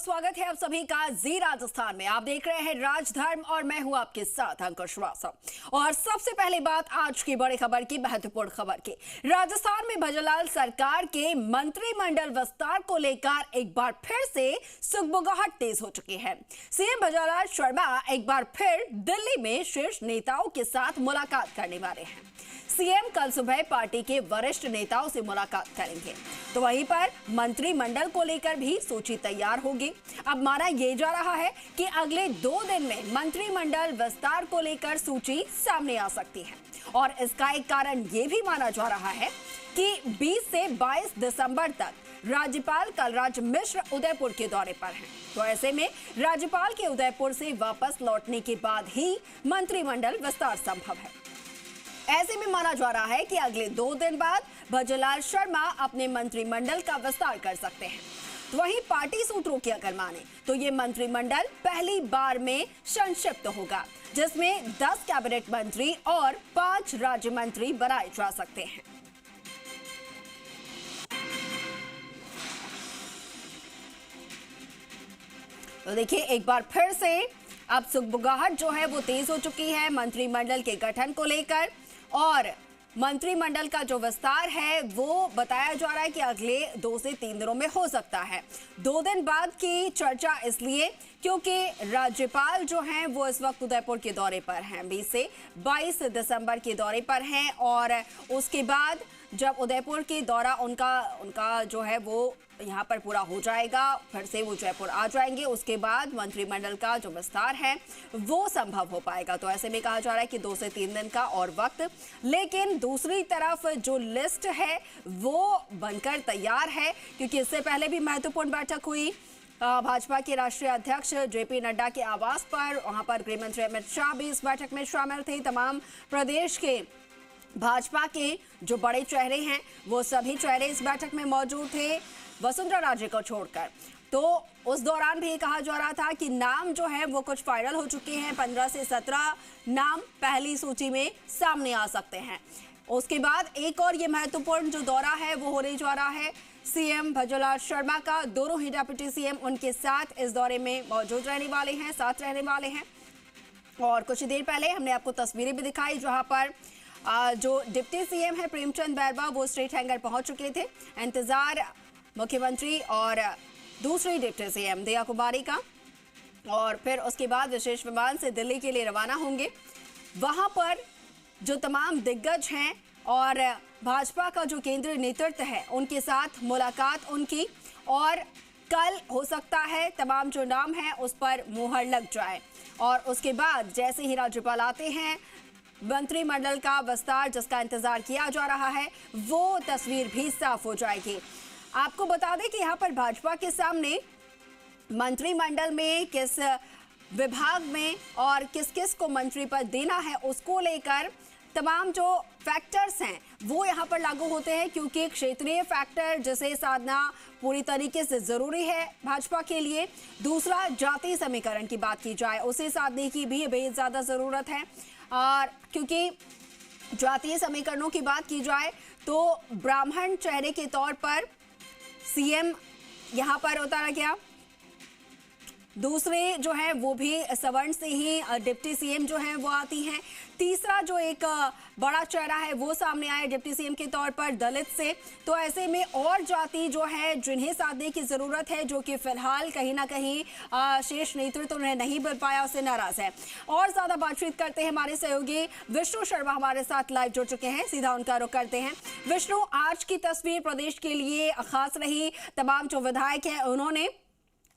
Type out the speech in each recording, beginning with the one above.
बहुत स्वागत है आप सभी का जी राजस्थान में। आप देख रहे हैं राजधर्म और मैं हूं आपके साथ अंकुश श्रीवास्तव। और सबसे पहले बात आज की बड़ी खबर की, महत्वपूर्ण खबर की। राजस्थान में भजनलाल सरकार के मंत्रिमंडल विस्तार को लेकर एक बार फिर से सुगबुगाहट तेज हो चुकी है। सीएम भजनलाल शर्मा एक बार फिर दिल्ली में शीर्ष नेताओं के साथ मुलाकात करने वाले हैं। सीएम कल सुबह पार्टी के वरिष्ठ नेताओं से मुलाकात करेंगे, तो वहीं पर मंत्रिमंडल को लेकर भी सूची तैयार होगी। अब माना यह जा रहा है कि अगले 2 दिन में मंत्रिमंडल विस्तार को लेकर सूची सामने आ सकती है। और इसका एक कारण यह भी माना जा रहा है कि 20 से 22 दिसंबर तक राज्यपाल कलराज मिश्र उदयपुर के दौरे पर हैं। तो ऐसे में राज्यपाल के उदयपुर से वापस लौटने के बाद ही मंत्रिमंडल विस्तार संभव है। ऐसे में माना जा रहा है कि अगले 2 दिन बाद भजनलाल शर्मा अपने मंत्रिमंडल का विस्तार कर सकते हैं। तो वहीं पार्टी सूत्रों की अगर माने तो ये मंत्रिमंडल पहली बार में संक्षिप्त होगा, जिसमें 10 कैबिनेट मंत्री और 5 राज्य मंत्री बनाए जा सकते हैं। तो देखिए, एक बार फिर से अब सुगबुगाहट जो है वो तेज हो चुकी है मंत्रिमंडल के गठन को लेकर। और मंत्रिमंडल का जो विस्तार है वो बताया जा रहा है कि अगले 2 से 3 दिनों में हो सकता है। 2 दिन बाद की चर्चा इसलिए क्योंकि राज्यपाल जो हैं वो इस वक्त उदयपुर के दौरे पर हैं, 20 से 22 दिसंबर के दौरे पर हैं। और उसके बाद जब उदयपुर के दौरा उनका जो है वो यहाँ पर पूरा हो जाएगा, फिर से वो जयपुर आ जाएंगे। उसके बाद मंत्रिमंडल का जो विस्तार है वो संभव हो पाएगा। तो ऐसे में कहा जा रहा है कि 2 से 3 दिन का और वक्त। लेकिन दूसरी तरफ जो लिस्ट है वो बनकर तैयार है, क्योंकि इससे पहले भी महत्वपूर्ण बैठक हुई भाजपा के राष्ट्रीय अध्यक्ष जेपी नड्डा के आवास पर। वहां पर गृह मंत्री अमित शाह भी इस बैठक में शामिल थे। तमाम प्रदेश के भाजपा के जो बड़े चेहरे हैं वो सभी चेहरे इस बैठक में मौजूद थे, वसुंधरा राजे को छोड़कर। तो उस दौरान भी कहा जा रहा था कि नाम जो है वो कुछ फाइनल हो चुके हैं। 15 से 17 नाम पहली सूची में सामने आ सकते हैं। उसके बाद एक और ये महत्वपूर्ण जो दौरा है वो होने जा रहा है सीएम भजनलाल शर्मा का। दोनों ही डिप्टी सीएम उनके साथ इस दौरे में मौजूद रहने वाले हैं, साथ रहने वाले हैं। और कुछ देर पहले हमने आपको तस्वीरें भी दिखाई जहां पर जो डिप्टी सीएम है प्रेमचंद बैरवा वो स्ट्रेट हैंगर पहुंच चुके थे। इंतजार मुख्यमंत्री और दूसरी डिप्टी सीएम दया कुमारी का, और फिर उसके बाद विशेष विमान से दिल्ली के लिए रवाना होंगे। वहां पर जो तमाम दिग्गज हैं और भाजपा का जो केंद्रीय नेतृत्व है उनके साथ मुलाकात उनकी, और कल हो सकता है तमाम जो नाम है उस पर मुहर लग जाए। और उसके बाद जैसे ही राज्यपाल आते हैं, मंत्रिमंडल का विस्तार जिसका इंतजार किया जा रहा है वो तस्वीर भी साफ हो जाएगी। आपको बता दें कि यहाँ पर भाजपा के सामने मंत्रिमंडल में किस विभाग में और किस किस को मंत्री पद देना है उसको लेकर तमाम जो फैक्टर्स हैं वो यहाँ पर लागू होते हैं, क्योंकि क्षेत्रीय फैक्टर जिसे साधना पूरी तरीके से जरूरी है भाजपा के लिए। दूसरा, जाति समीकरण की बात की जाए उसे साधने की भी बेहद ज्यादा जरूरत है। और क्योंकि जातीय समीकरणों की बात की जाए तो ब्राह्मण चेहरे के तौर पर सीएम यहां पर उतारा गया, दूसरे जो है वो भी सवर्ण से ही डिप्टी सीएम जो है वो आती हैं। तीसरा जो एक बड़ा चेहरा है वो सामने आया डिप्टी सीएम के तौर पर दलित से। तो ऐसे में और जाति जो है जिन्हें साधने की जरूरत है, जो कि फिलहाल कहीं ना कहीं शीर्ष नेतृत्व उन्हें नहीं मिल पाया, उससे नाराज है। और ज्यादा बातचीत करते हैं, हमारे सहयोगी विष्णु शर्मा हमारे साथ लाइव जुड़ चुके हैं, सीधा उनका रुख करते हैं। विष्णु, आज की तस्वीर प्रदेश के लिए खास रही। तमाम जो विधायक हैं उन्होंने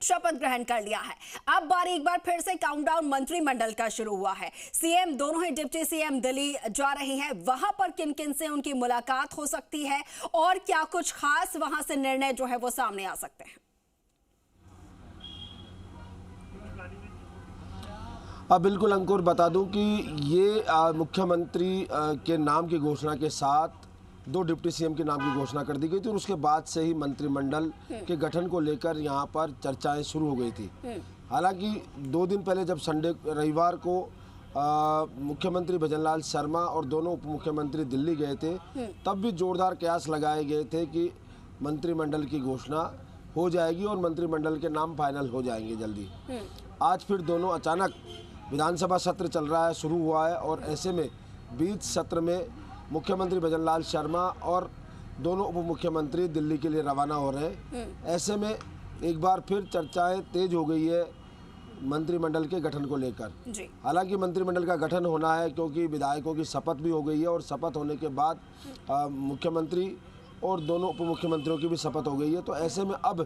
शपथ ग्रहण कर लिया है। अब एक बार फिर से काउंटडाउन मंत्रिमंडल का शुरू हुआ है। सीएम, दोनों ही डिप्टी सीएम दिल्ली जा रहे हैं। वहां पर किन किन से उनकी मुलाकात हो सकती है और क्या कुछ खास वहां से निर्णय जो है वो सामने आ सकते हैं? बिल्कुल अंकुर, बता दूं कि ये मुख्यमंत्री के नाम की घोषणा के साथ 2 डिप्टी सीएम के नाम की घोषणा कर दी गई थी, और उसके बाद से ही मंत्रिमंडल के गठन को लेकर यहाँ पर चर्चाएं शुरू हो गई थी। हालांकि 2 दिन पहले जब रविवार को मुख्यमंत्री भजनलाल शर्मा और दोनों उप मुख्यमंत्री दिल्ली गए थे, तब भी जोरदार कयास लगाए गए थे कि मंत्रिमंडल की घोषणा हो जाएगी और मंत्रिमंडल के नाम फाइनल हो जाएंगे जल्दी। आज फिर दोनों अचानक, विधानसभा सत्र चल रहा है, शुरू हुआ है, और ऐसे में बीच सत्र में मुख्यमंत्री भजनलाल शर्मा और दोनों उप मुख्यमंत्री दिल्ली के लिए रवाना हो रहे हैं। ऐसे में एक बार फिर चर्चाएं तेज हो गई है मंत्रिमंडल के गठन को लेकर। हालांकि मंत्रिमंडल का गठन होना है क्योंकि विधायकों की शपथ भी हो गई है, और शपथ होने के बाद मुख्यमंत्री और दोनों उप मुख्यमंत्रियों की भी शपथ हो गई है। तो ऐसे में अब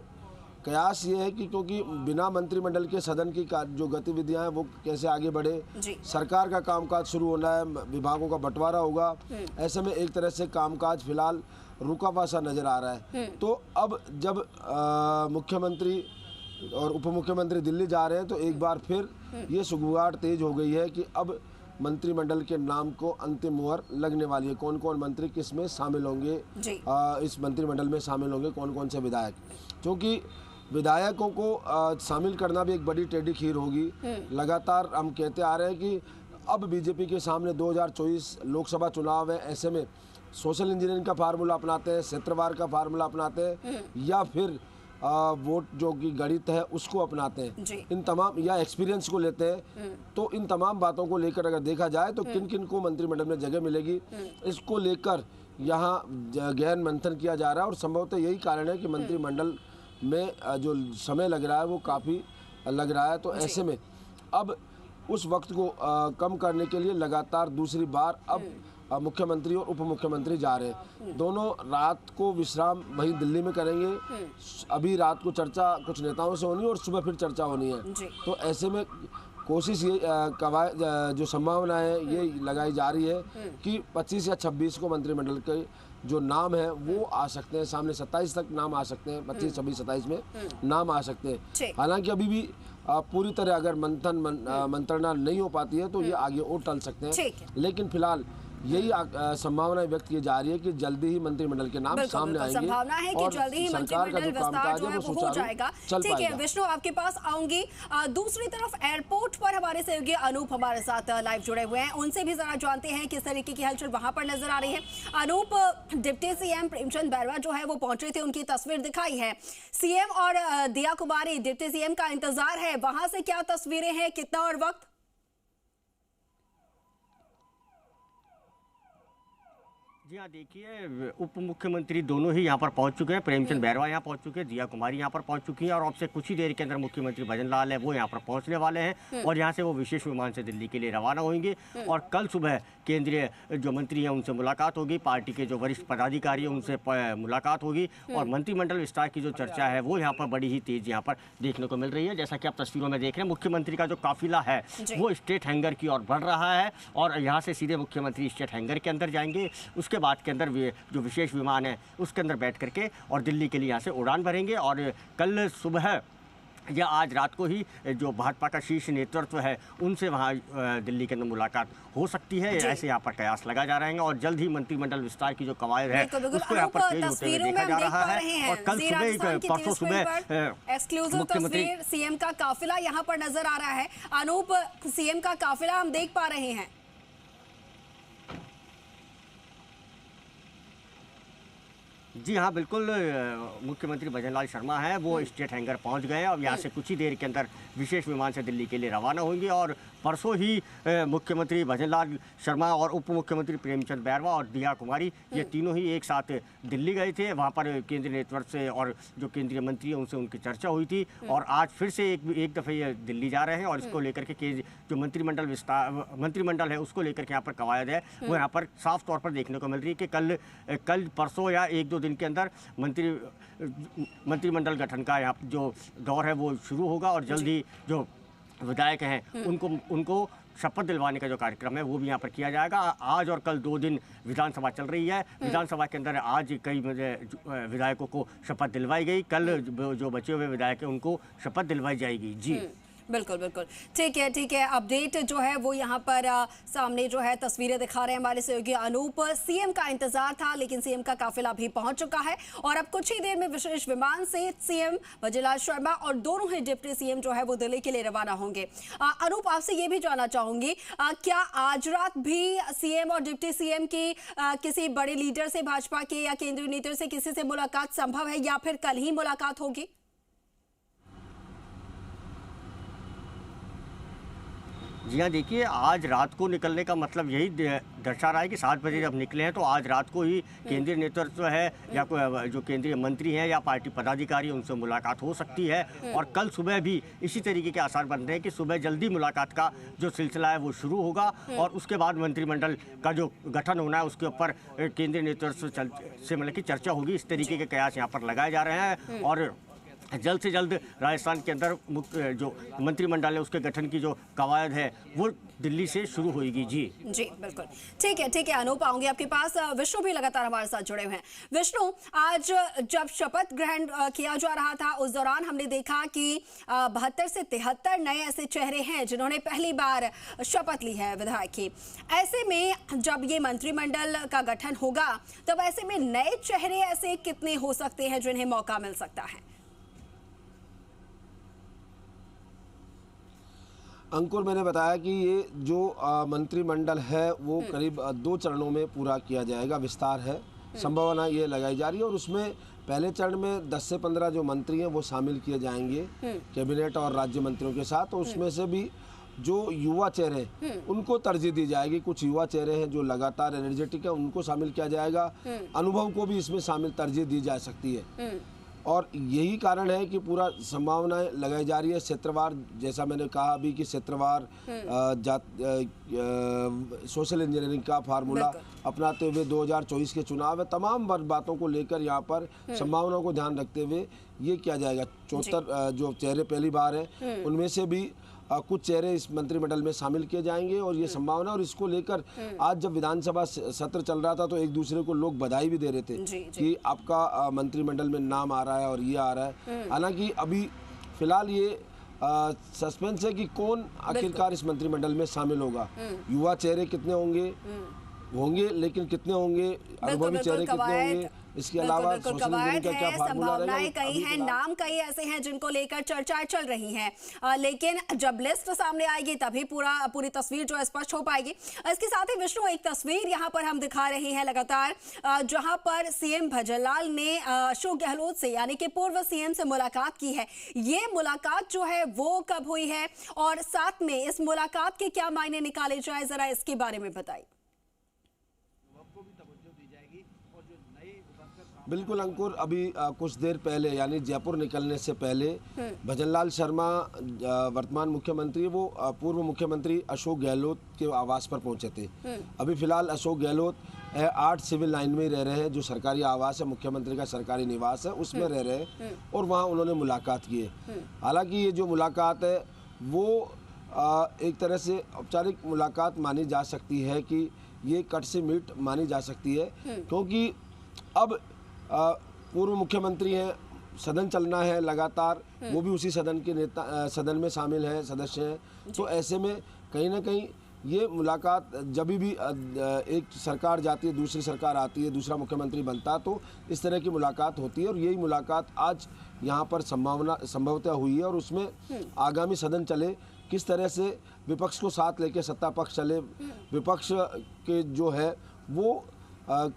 कयास ये है कि क्योंकि बिना मंत्रिमंडल के सदन की जो गतिविधियां हैं वो कैसे आगे बढ़े, सरकार का कामकाज शुरू होना है, विभागों का बंटवारा होगा। ऐसे में एक तरह से कामकाज फिलहाल रुका हुआ सा नजर आ रहा है। तो अब जब मुख्यमंत्री और उप मुख्यमंत्री दिल्ली जा रहे हैं तो एक बार फिर ये सुगबुगाहट तेज हो गई है कि अब मंत्रिमंडल के नाम को अंतिम मुहर लगने वाली है। कौन कौन मंत्री किस में शामिल होंगे, इस मंत्रिमंडल में शामिल होंगे कौन कौन से विधायक, क्योंकि विधायकों को शामिल करना भी एक बड़ी टेढ़ी खीर होगी। लगातार हम कहते आ रहे हैं कि अब बीजेपी के सामने 2024 लोकसभा चुनाव है। ऐसे में सोशल इंजीनियरिंग का फार्मूला अपनाते हैं, क्षेत्रवार का फार्मूला अपनाते हैं, या फिर वोट जो कि गणित है उसको अपनाते हैं, इन तमाम, या एक्सपीरियंस को लेते हैं। तो इन तमाम बातों को लेकर अगर देखा जाए तो किन किन को मंत्रिमंडल में जगह मिलेगी, इसको लेकर यहाँ गहन मंथन किया जा रहा है। और संभवतः यही कारण है कि मंत्रिमंडल में जो समय लग रहा है वो काफ़ी लग रहा है। तो ऐसे में अब उस वक्त को कम करने के लिए लगातार दूसरी बार अब मुख्यमंत्री और उप मुख्यमंत्री जा रहे हैं। दोनों रात को विश्राम वहीं दिल्ली में करेंगे। अभी रात को चर्चा कुछ नेताओं से होनी है और सुबह फिर चर्चा होनी है। तो ऐसे में कोशिश ये जो संभावना है ये लगाई जा रही है कि 25 या 26 को मंत्रिमंडल के जो नाम है वो आ सकते हैं सामने। 27 तक नाम आ सकते हैं, 25, 26, 27 में नाम आ सकते हैं। हालांकि अभी भी पूरी तरह अगर मंत्रणा नहीं हो पाती है तो ये आगे और टल सकते हैं। लेकिन फिलहाल यही संभावना व्यक्त की जा रही है कि जल्दी ही मंत्रिमंडल के नाम सामने आएंगे। संभावना है कि जल्दी ही मंत्रिमंडल विस्तार जो है वो हो जाएगा। ठीक है विष्णु, आपके पास आऊंगी। दूसरी तरफ एयरपोर्ट पर हमारे सहयोगी अनूप हमारे साथ लाइव जुड़े हुए हैं, उनसे भी जरा जानते हैं किस तरीके की हलचल वहां पर नजर आ रही है। अनूप, डिप्टी सीएम प्रेमचंद बैरवा जो है वो पहुंचे थे, उनकी तस्वीर दिखाई है। सीएम और दिया कुमारी, डिप्टी सीएम का इंतजार है, वहां से क्या तस्वीरें हैं, कितना और वक्त? जी हाँ, देखिए उप मुख्यमंत्री दोनों ही यहाँ पर पहुँच चुके हैं। प्रेमचंद बैरवा यहाँ पहुँच चुके हैं, दिया कुमारी यहाँ पर पहुँच चुकी हैं, और अब से कुछ ही देर के अंदर मुख्यमंत्री भजनलाल है वो यहाँ पर पहुँचने वाले हैं और यहाँ से वो विशेष विमान से दिल्ली के लिए रवाना होंगे। और कल सुबह केंद्रीय जो मंत्री हैं उनसे मुलाकात होगी, पार्टी के जो वरिष्ठ पदाधिकारी हैं उनसे मुलाकात होगी, और मंत्रिमंडल विस्तार की जो चर्चा है वो यहाँ पर बड़ी ही तेज यहाँ पर देखने को मिल रही है। जैसा कि आप तस्वीरों में देख रहे हैं, मुख्यमंत्री का जो काफिला है वो स्टेट हैंगर की ओर बढ़ रहा है, और यहाँ से सीधे मुख्यमंत्री स्टेट हैंगर के अंदर जाएंगे। उसके बाद के अंदर जो विशेष विमान है उसके अंदर बैठ करके और दिल्ली के लिए यहाँ से उड़ान भरेंगे। और कल सुबह या आज रात को ही जो भाजपा का शीर्ष नेतृत्व है उनसे वहाँ दिल्ली के अंदर मुलाकात हो सकती है, ऐसे यहाँ पर कयास लगा जा रहे हैं। और जल्द ही मंत्रिमंडल विस्तार की जो कवायद है उसको यहाँ पर तेज होते हुए देखा जा रहा है। और कल सुबह, परसों सुबह एक्सक्लूसिव तस्वीर सीएम का काफिला यहाँ पर नजर आ रहा है। अनूप, सीएम का काफिला हम देख पा रहे हैं। जी हाँ, बिल्कुल। मुख्यमंत्री भजनलाल शर्मा हैं वो स्टेट हैंगर पहुंच गए हैं और यहाँ से कुछ ही देर के अंदर विशेष विमान से दिल्ली के लिए रवाना होंगे। और परसों ही मुख्यमंत्री भजनलाल शर्मा और उप मुख्यमंत्री प्रेमचंद बैरवा और दिया कुमारी ये तीनों ही एक साथ दिल्ली गए थे। वहाँ पर केंद्रीय नेतृत्व से और जो केंद्रीय मंत्री हैं उनसे उनकी चर्चा हुई थी, और आज फिर से एक दफ़े ये दिल्ली जा रहे हैं। और इसको लेकर के जो मंत्रिमंडल है उसको लेकर के यहाँ पर कवायद है वो यहाँ पर साफ तौर पर देखने को मिल रही है कि कल परसों या 1-2 दिन के अंदर मंत्रिमंडल गठन का यहाँ जो दौर है वो शुरू होगा, और जल्दी जो विधायक हैं उनको शपथ दिलवाने का जो कार्यक्रम है वो भी यहाँ पर किया जाएगा। आज और कल 2 दिन विधानसभा चल रही है। विधानसभा के अंदर आज कई विधायकों को शपथ दिलवाई गई, कल जो बचे हुए विधायक हैं उनको शपथ दिलवाई जाएगी। जी बिल्कुल बिल्कुल, ठीक है। अपडेट जो है वो यहाँ पर सामने जो है तस्वीरें दिखा रहे हैं हमारे सहयोगी अनूप। सीएम का इंतजार था लेकिन सीएम का काफिला भी पहुंच चुका है, और अब कुछ ही देर में विशेष विमान से सीएम भजनलाल शर्मा और दोनों ही डिप्टी सीएम जो है वो दिल्ली के लिए रवाना होंगे। अनूप, आपसे ये भी जानना चाहूंगी, क्या आज रात भी सीएम और डिप्टी सीएम की किसी बड़े लीडर से, भाजपा के या केंद्रीय नेता से किसी से मुलाकात संभव है, या फिर कल ही मुलाकात होगी? जी हाँ, देखिए आज रात को निकलने का मतलब यही दर्शा रहा है कि 7 बजे जब निकले हैं तो आज रात को ही केंद्रीय नेतृत्व है या कोई जो केंद्रीय मंत्री हैं या पार्टी पदाधिकारी उनसे मुलाकात हो सकती है। और कल सुबह भी इसी तरीके के आसार बन रहे हैं कि सुबह जल्दी मुलाकात का जो सिलसिला है वो शुरू होगा और उसके बाद मंत्रिमंडल का जो गठन होना है उसके ऊपर केंद्रीय नेतृत्व से मतलब की चर्चा होगी। इस तरीके के कयास यहाँ पर लगाए जा रहे हैं और जल्द से जल्द राजस्थान के अंदर जो मंत्रिमंडल है उसके गठन की जो कवायद है वो दिल्ली से शुरू होगी। जी बिल्कुल ठीक है अनूप, आऊंगी आपके पास। विष्णु भी लगातार हमारे साथ जुड़े हुए हैं। विष्णु, आज जब शपथ ग्रहण किया जा रहा था उस दौरान हमने देखा कि 72 से 73 नए ऐसे चेहरे हैं जिन्होंने पहली बार शपथ ली है विधायक की। ऐसे में जब ये मंत्रिमंडल का गठन होगा तब ऐसे में नए चेहरे ऐसे कितने हो सकते हैं जिन्हें मौका मिल सकता है? अंकुर, मैंने बताया कि ये जो मंत्रिमंडल है वो करीब 2 चरणों में पूरा किया जाएगा, विस्तार है, संभावना ये लगाई जा रही है। और उसमें पहले चरण में 10 से 15 जो मंत्री हैं वो शामिल किए जाएंगे कैबिनेट और राज्य मंत्रियों के साथ। तो उसमें से भी जो युवा चेहरे उनको तरजीह दी जाएगी। कुछ युवा चेहरे हैं जो लगातार एनर्जेटिक है, उनको शामिल किया जाएगा। अनुभव को भी इसमें शामिल तरजीह दी जा सकती है और यही कारण है कि पूरा संभावनाएं लगाई जा रही है। क्षेत्रवार, जैसा मैंने कहा अभी कि क्षेत्रवार सोशल इंजीनियरिंग का फार्मूला अपनाते हुए 2024 के चुनाव है, तमाम बातों को लेकर यहाँ पर संभावनाओं को ध्यान रखते हुए ये किया जाएगा। 74 जो चेहरे पहली बार हैं उनमें से भी कुछ चेहरे इस मंत्रिमंडल में शामिल किए जाएंगे और ये संभावना। और इसको लेकर आज जब विधानसभा सत्र चल रहा था तो एक दूसरे को लोग बधाई भी दे रहे थे कि आपका मंत्रिमंडल में नाम आ रहा है और ये आ रहा है। हालांकि अभी फिलहाल ये सस्पेंस है कि कौन आखिरकार इस मंत्रिमंडल में शामिल होगा। युवा चेहरे कितने होंगे लेकिन कितने होंगे, अनुभवी चेहरे कितने होंगे, इसके अलावा संभावनाएं कई हैं, नाम कई ऐसे हैं जिनको लेकर चर्चाएं चल रही हैं। लेकिन जब लिस्ट सामने आएगी तभी पूरी तस्वीर जो है स्पष्ट हो पाएगी। इसके साथ ही विष्णु, एक तस्वीर यहाँ पर हम दिखा रहे हैं लगातार जहां पर सीएम भजनलाल ने अशोक गहलोत से यानी कि पूर्व सीएम से मुलाकात की है। ये मुलाकात जो है वो कब हुई है और साथ में इस मुलाकात के क्या मायने निकाले जाए, जरा इसके बारे में बताइए। बिल्कुल अंकुर, अभी कुछ देर पहले यानी जयपुर निकलने से पहले भजनलाल शर्मा वर्तमान मुख्यमंत्री वो पूर्व मुख्यमंत्री अशोक गहलोत के आवास पर पहुंचे थे। अभी फिलहाल अशोक गहलोत 8 सिविल लाइन में रह रहे हैं, जो सरकारी आवास है, मुख्यमंत्री का सरकारी निवास है, उसमें रह रहे हैं और वहाँ उन्होंने मुलाकात की है। हालांकि ये जो मुलाकात है वो एक तरह से औपचारिक मुलाकात मानी जा सकती है कि ये कट से मीट मानी जा सकती है, क्योंकि अब पूर्व मुख्यमंत्री हैं, सदन चलना है लगातार, वो भी उसी सदन के सदन में शामिल हैं, सदस्य हैं। तो ऐसे में कहीं ना कहीं ये मुलाकात जब भी एक सरकार जाती है, दूसरी सरकार आती है, दूसरा मुख्यमंत्री बनता है, तो इस तरह की मुलाकात होती है और यही मुलाकात आज यहाँ पर संभवतः हुई है। और उसमें आगामी सदन चले किस तरह से विपक्ष को साथ लेके सत्ता पक्ष चले। विपक्ष के जो है वो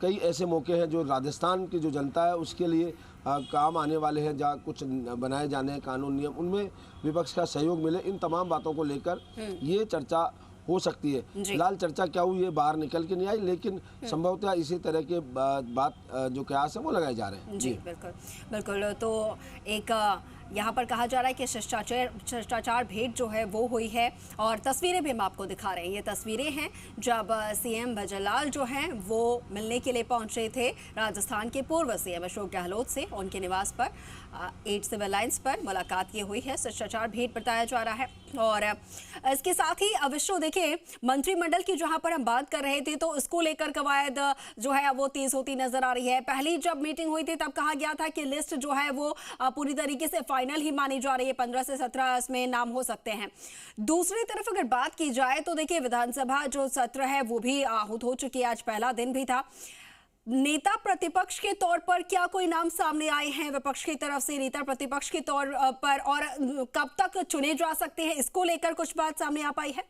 कई ऐसे मौके हैं जो राजस्थान की जो जनता है उसके लिए काम आने वाले हैं, जहाँ कुछ बनाए जाने हैं कानून नियम, उनमें विपक्ष का सहयोग मिले। इन तमाम बातों को लेकर ये चर्चा हो सकती है। फिलहाल चर्चा क्या हुई है बाहर निकल के नहीं आई, लेकिन संभवतः इसी तरह के बात जो कयास है वो लगाए जा रहे हैं। जी बिल्कुल। तो एक यहाँ पर कहा जा रहा है कि शिष्टाचार भेंट जो है वो हुई है और तस्वीरें भी हम आपको दिखा रहे हैं। ये तस्वीरें हैं जब सीएम भजनलाल जो हैं वो मिलने के लिए पहुंचे थे राजस्थान के पूर्व सीएम अशोक गहलोत से। उनके निवास पर 8 सिविल लाइन्स पर मुलाकात ये हुई है, शिष्टाचार भेंट बताया जा रहा है। और इसके साथ ही विष्णु, देखिए मंत्रिमंडल की जहां पर हम बात कर रहे थे तो इसको लेकर कवायद जो है वो तेज होती नजर आ रही है। पहली जब मीटिंग हुई थी तब कहा गया था कि लिस्ट जो है वो पूरी तरीके से फाइनल ही मानी जा रही है, 15 से 17 इसमें नाम हो सकते हैं। दूसरी तरफ अगर बात की जाए तो देखिए विधानसभा जो सत्र है वो भी आहूत हो चुकी है, आज पहला दिन भी था। नेता प्रतिपक्ष के तौर पर क्या कोई नाम सामने आए हैं विपक्ष की तरफ से नेता प्रतिपक्ष के तौर पर, और कब तक चुने जा सकते हैं, इसको लेकर कुछ बात सामने आ पाई है?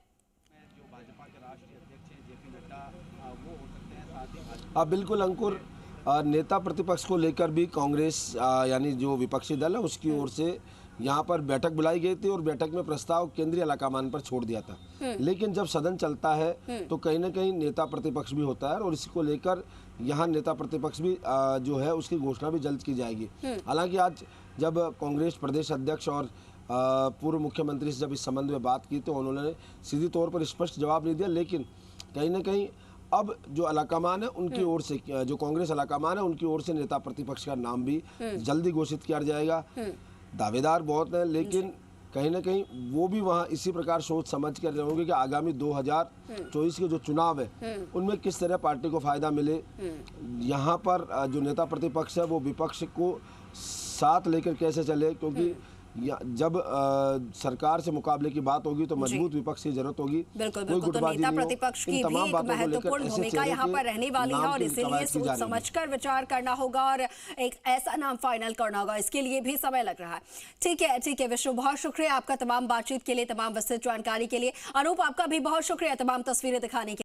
बिल्कुल अंकुर, नेता प्रतिपक्ष को लेकर भी कांग्रेस यानी जो विपक्षी दल है उसकी ओर से यहाँ पर बैठक बुलाई गई थी और बैठक में प्रस्ताव केंद्रीय आलाकमान पर छोड़ दिया था। लेकिन जब सदन चलता है तो कहीं ना कहीं नेता प्रतिपक्ष भी होता है और इसको लेकर यहाँ नेता प्रतिपक्ष भी जो है उसकी घोषणा भी जल्द की जाएगी। हालांकि आज जब कांग्रेस प्रदेश अध्यक्ष और पूर्व मुख्यमंत्री से जब इस संबंध में बात की तो उन्होंने सीधी तौर पर स्पष्ट जवाब नहीं दिया, लेकिन कहीं ना कहीं अब जो अलाकमान है उनकी ओर से, जो कांग्रेस अलाकमान है उनकी ओर से नेता प्रतिपक्ष का नाम भी जल्दी घोषित किया जाएगा। दावेदार बहुत हैं, लेकिन कहीं ना कहीं वो भी वहाँ इसी प्रकार सोच समझ कर रहे होंगे कि आगामी 2024 के जो चुनाव है उनमें किस तरह पार्टी को फायदा मिले। यहाँ पर जो नेता प्रतिपक्ष है वो विपक्ष को साथ लेकर कैसे चले, क्योंकि जब सरकार से मुकाबले की बात होगी तो मजबूत विपक्ष की जरूरत होगी। बिल्कुल बिल्कुल, तो नेता प्रतिपक्ष की भी एक महत्वपूर्ण भूमिका यहाँ पर रहने वाली है और इसीलिए सोच समझकर विचार करना होगा और एक ऐसा नाम फाइनल करना होगा, इसके लिए भी समय लग रहा है। ठीक है विष्णु, बहुत शुक्रिया आपका तमाम बातचीत के लिए, तमाम विस्तृत जानकारी के लिए। अनूप, आपका भी बहुत शुक्रिया तमाम तस्वीरें दिखाने के लिए।